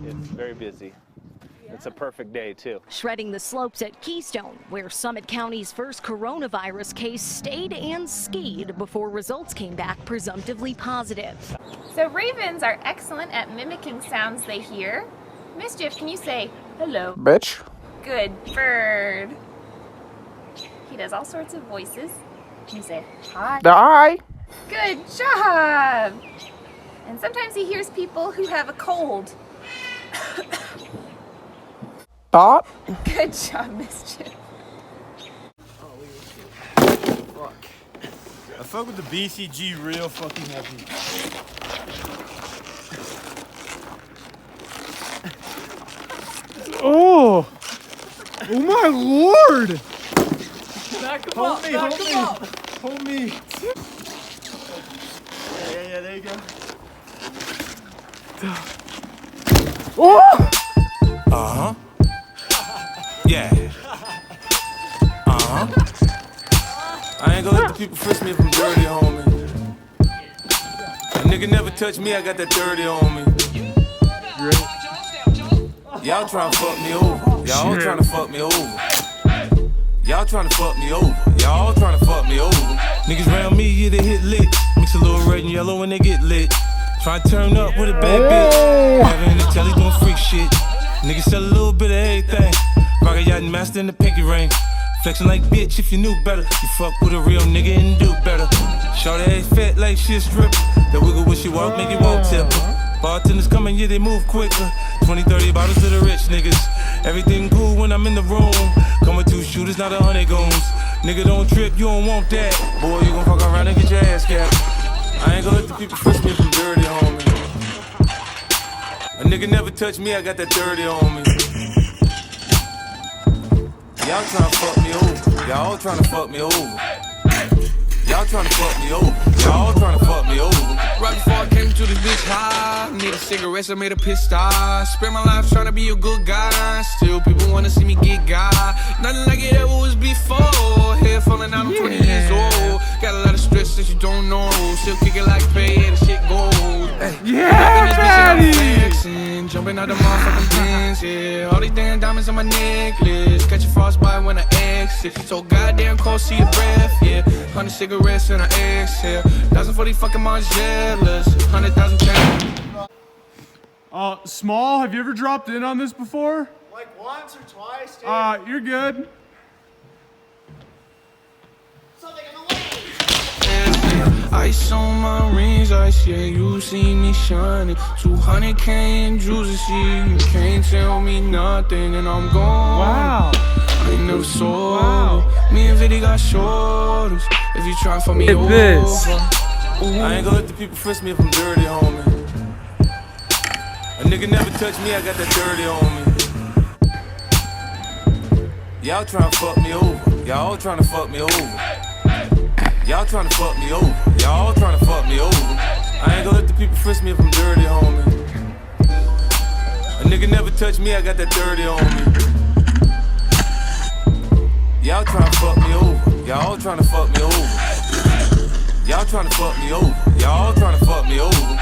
It's very busy. It's a perfect day, too. Shredding the slopes at Keystone, where Summit County's first coronavirus case stayed and skied before results came back presumptively positive. So ravens are excellent at mimicking sounds they hear. Mischief, can you say hello? Bitch. Good bird. He does all sorts of voices. Can you say hi? Die. Good job! And sometimes he hears people who have a cold. Dot. Good job, Mischief. I fuck with the BCG real fucking heavy. Oh! Oh my lord! Hold me. Yeah, there you go. Oh! Uh-huh. Yeah. Uh-huh. I ain't gonna let the people frisk me if I'm dirty, homie. A nigga never touch me, I got that dirty on me. Y'all tryna fuck me over. Y'all tryna fuck me over. Y'all tryna fuck me over. Y'all tryna fuck me over. Niggas round me, yeah, they hit lit. Mix a little red and yellow when they get lit. Try to turn up with a bad bitch. Having in the telly doing freak shit. Niggas sell a little bit of everything. Rock a yacht and master in the pinky ring. Flexing like bitch if you knew better. You fuck with a real nigga and do better. Shorty ass fat like she a stripper. That wiggle when she walk, make it won't tip her. Bartenders coming, yeah, they move quicker. 20, 30 bottles to the rich niggas. Everything cool when I'm in the room. Come with 2 shooters, not 100 goons. Nigga, don't trip, you don't want that. Boy, you gon' fuck around and get your ass capped. I ain't gonna let the people frisk me if I'm dirty, homie. A nigga never touch me, I got that dirty on me. Y'all tryna fuck me over. Y'all tryna fuck me over. Y'all tryna fuck me over. Y'all tryna fuck me over. Right before I came to this bitch high, need a cigarette, I made a pissed off. Spend my life tryna be a good guy. Still people wanna see me get got. Nothing like it ever was before. Hair falling out, I'm 20 years old. Got a lot of stress that you don't know. Still kicking like pay, yeah, the shit gold. Hey, Yeah, daddy! Jumping out the motherfucking pins, yeah. All these damn diamonds on my necklace. Catch a frostbite when I exit. So goddamn close to your breath, yeah. 100 cigarettes and I exhale. 1,000 for these fucking Margielas. 100,000 change. Small, have you ever dropped in on this before? Like once or twice, dude. You're good. Something in the way. Ice on my rings, ice, yeah, you see me shining. 200K in juices, yeah, you can't tell me nothing, and I'm gone. Wow. I ain't never sold. Me and Viddy got shoulders. If you try for me Look at over. this. I ain't gonna let the people frisk me if I'm dirty, homie. A nigga never touch me, I got that dirty on me. Y'all tryna fuck me over. Y'all tryna fuck me over. Y'all tryna fuck me over. Y'all tryna fuck me over. I ain't gonna let the people frisk me if I'm dirty, homie. A nigga never touch me, I got that dirty on me. Y'all tryna fuck me over. Y'all tryna fuck me over. Y'all tryna fuck me over. Y'all tryna fuck me over.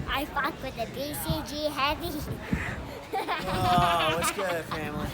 I fuck with the BCG heavy. Oh, what's good, family?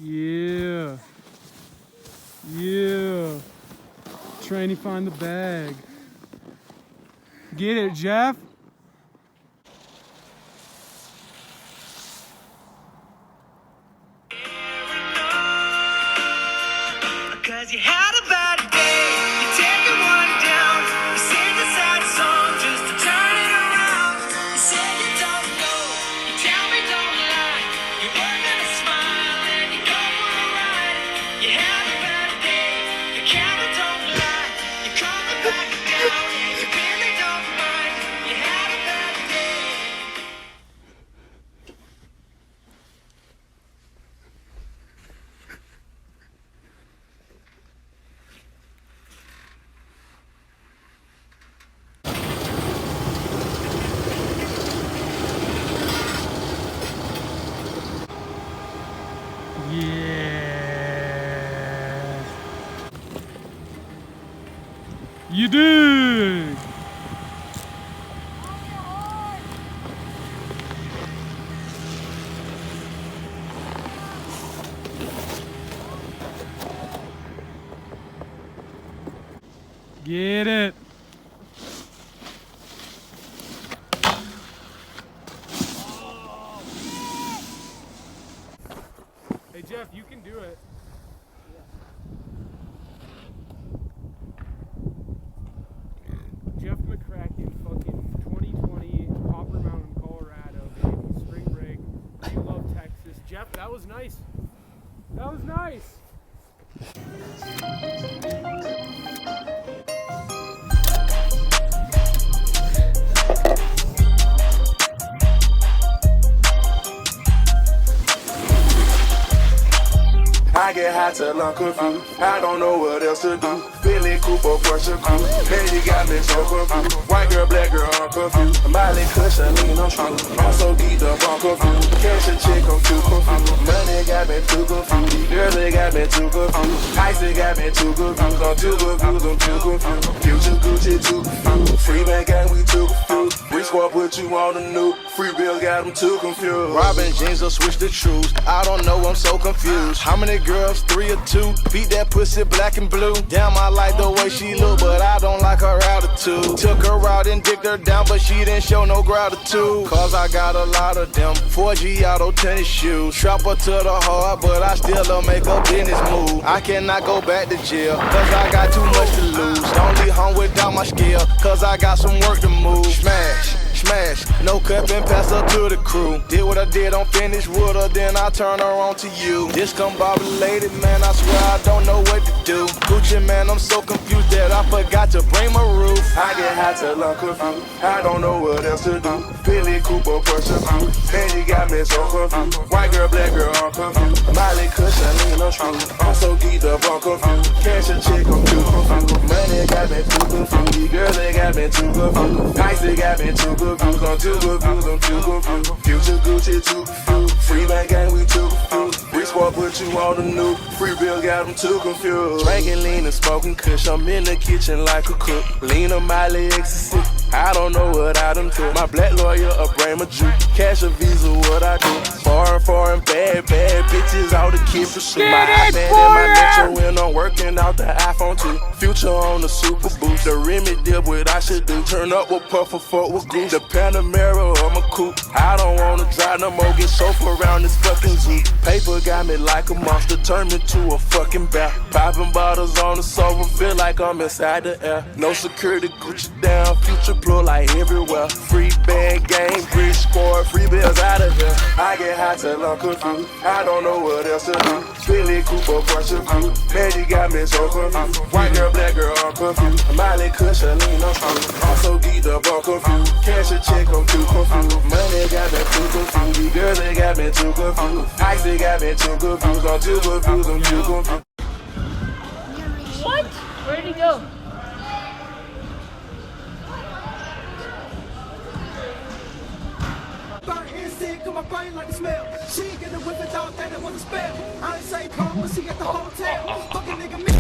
Yeah. Yeah. Trying to find the bag. Get it, Jeff? You dig? Get it. Hey Jeff, you can do it. Jeff McCracken, fucking 2020, Copper Mountain, Colorado, baby, spring break. You love Texas. Jeff, that was nice. That was nice. I get high till I'm confused. I don't know what else to do. Billy Cooper, Porsche Coupe. Man, you got me so confused. White girl, black girl, I'm confused. Miley cushion, lean on true. I'm so geeked up, I'm confused. Cash a chick, I'm too confused. Money got me too confused. Girls, they got me too confused. Ice, they got me too confused. I'm too confused, I'm too confused. Future Gucci, too confused. Free bank gang, we too confused. Rich squad put you on the new. Free bill got them too confused. Robin jeans will switch the truths. I don't know, I'm so confused. How many girls, 3 or 2? Beat that pussy black and blue. Damn, I like the way she look, but I don't like her attitude. Took her out and dicked her down, but she didn't show no gratitude. Cause I got a lot of them 4G auto tennis shoes. Trap her to the heart, but I still don't make a business move. I cannot go back to jail, cause I got too much to lose. Don't leave home without my skill, cause I got some work to move. Smash, smash, no cup and pass her to the crew. Did what I did, I'm finished with her, then I turn her on to you. Discombobulated, man, I swear I don't know what to do. Gucci, man, I'm so confused that I forgot to bring my roof. I get high till I'm confused. I don't know what else to do. Billy Cooper, Porsche Coupe. Man, you got me so confused. White girl, black girl, I'm confused. Miley cushion, lean on true. I'm so geeked up, I'm confused. Cash a chick, I'm too confused. Money got me too confused. Girls, they got me too confused. Ice, they got me too confused. I'm too confused, I'm too confused. Future Gucci, too confused. Free bank gang, we too confused. Rich squad put you on the new. Free bill got them too confused. Drinking lean and smoking kush. I'm in the kitchen like a cook. Lean on Miley ecstasy. I don't know what I done took. My black lawyer, a brain of juke. Cash a visa, what I do. Foreign, bad bitches, all the kids pursue. My iPad and my Metro when I'm working out the iPhone 2. Future on the Super Boost. The Remy dip what I should do. Turn up with Puffer, fuck with Goose. The Panamera, I'm a coupe. I don't wanna drive no more. Get chauffeur around this fucking zoo. Paper got me like a monster. Turn me to a fucking bear. Popping bottles on the sofa. Feel like I'm inside the air. No security, Gucci down. Future plug like everywhere. Free band game, rich squad. Free bills out of here. I get high till I'm confused. I don't know what else to do. Billy Cooper, Porsche Coupe. Man, you got me so confused. White girl, black girl, I'm confused. Miley cushion, lean on true. I'm so geeked up, I'm confused. Cash a check, I'm too confused. Money got me too confused. These girls, they got me too confused. Ice, they got me too confused. I'm too confused, I'm too confused. What? Where'd he go? My brain like a smell. She get the whip it out, that it was a spell. I ain't say come, but she at the hotel. Fucking nigga me.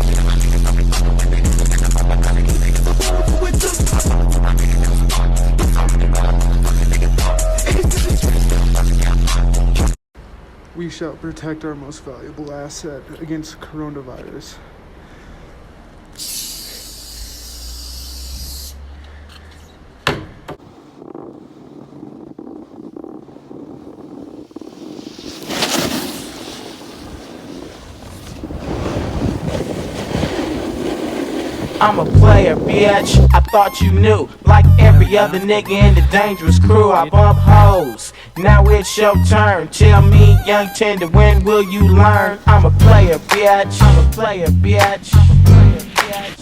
We shall protect our most valuable asset against coronavirus. I'm a player, bitch. I thought you knew. Like every other nigga in the dangerous crew, I bump hoes. Now it's your turn. Tell me, young tender, when will you learn? I'm a player, bitch. I'm a player, bitch. I'm a player, bitch.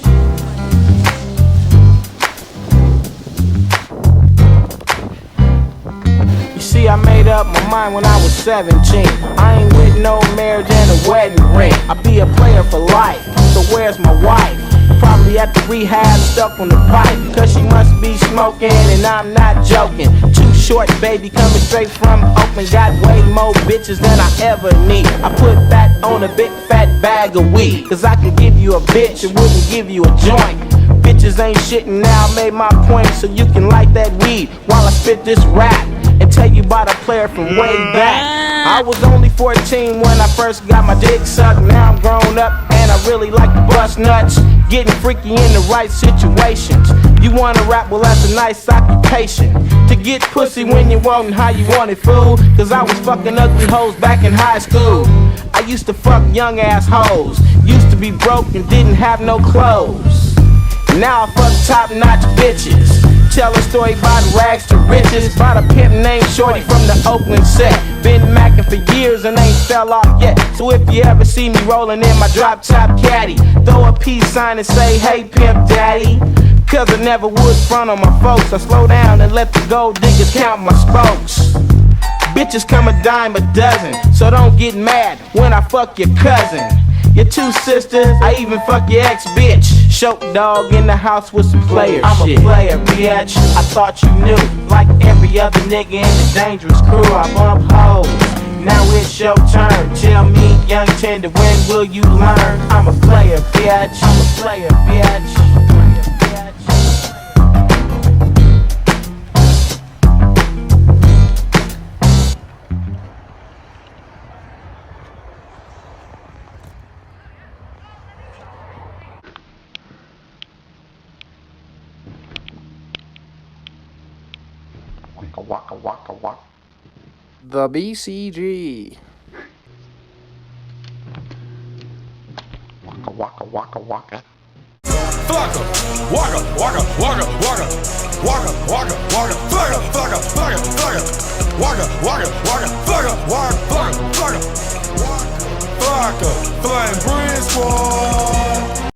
You see, I made up my mind when I was 17. I ain't with no marriage and a wedding ring. I be a player for life, so where's my wife? Probably at the rehab, stuck on the pipe. Cause she must be smoking and I'm not joking. Too short, baby, coming straight from Oakland. Got way more bitches than I ever need. I put that on a big fat bag of weed. Cause I can give you a bitch and wouldn't give you a joint. Bitch, bitches ain't shitting now. Made my point so you can light that weed while I spit this rap and tell you about a player from way back. I was only 14 when I first got my dick sucked. Now I'm grown up and I really like to bust nuts. Getting freaky in the right situations. You wanna rap? Well, that's a nice occupation. To get pussy when you want and how you want it, fool. Cause I was fucking ugly hoes back in high school. I used to fuck young ass hoes. Used to be broke and didn't have no clothes. Now I fuck top notch bitches. Tell a story about rags to riches. About a pimp named Shorty from the Oakland set. Been macking for years and ain't fell off yet. So if you ever see me rolling in my drop top caddy, throw a peace sign and say, hey pimp daddy. Cause I never would front on my folks. I slow down and let the gold diggers count my spokes. Bitches come a dime a dozen, so don't get mad when I fuck your cousin. Your two sisters, I even fuck your ex-bitch. Show dog in the house with some player I'm shit. A player, bitch. I thought you knew. Like every other nigga in the dangerous crew, I bump hoes. Now it's your turn. Tell me, young tender, when will you learn? I'm a player, bitch. I'm a player, bitch. Waka waka waka. The BCG. Waka waka waka waka. Flocka, waka, waka, waka, waka, waka, waka, waka, flocka, flocka, flocka, flocka, waka, waka, waka, flocka, waka, flocka, flocka, flocka, flying breeze squad.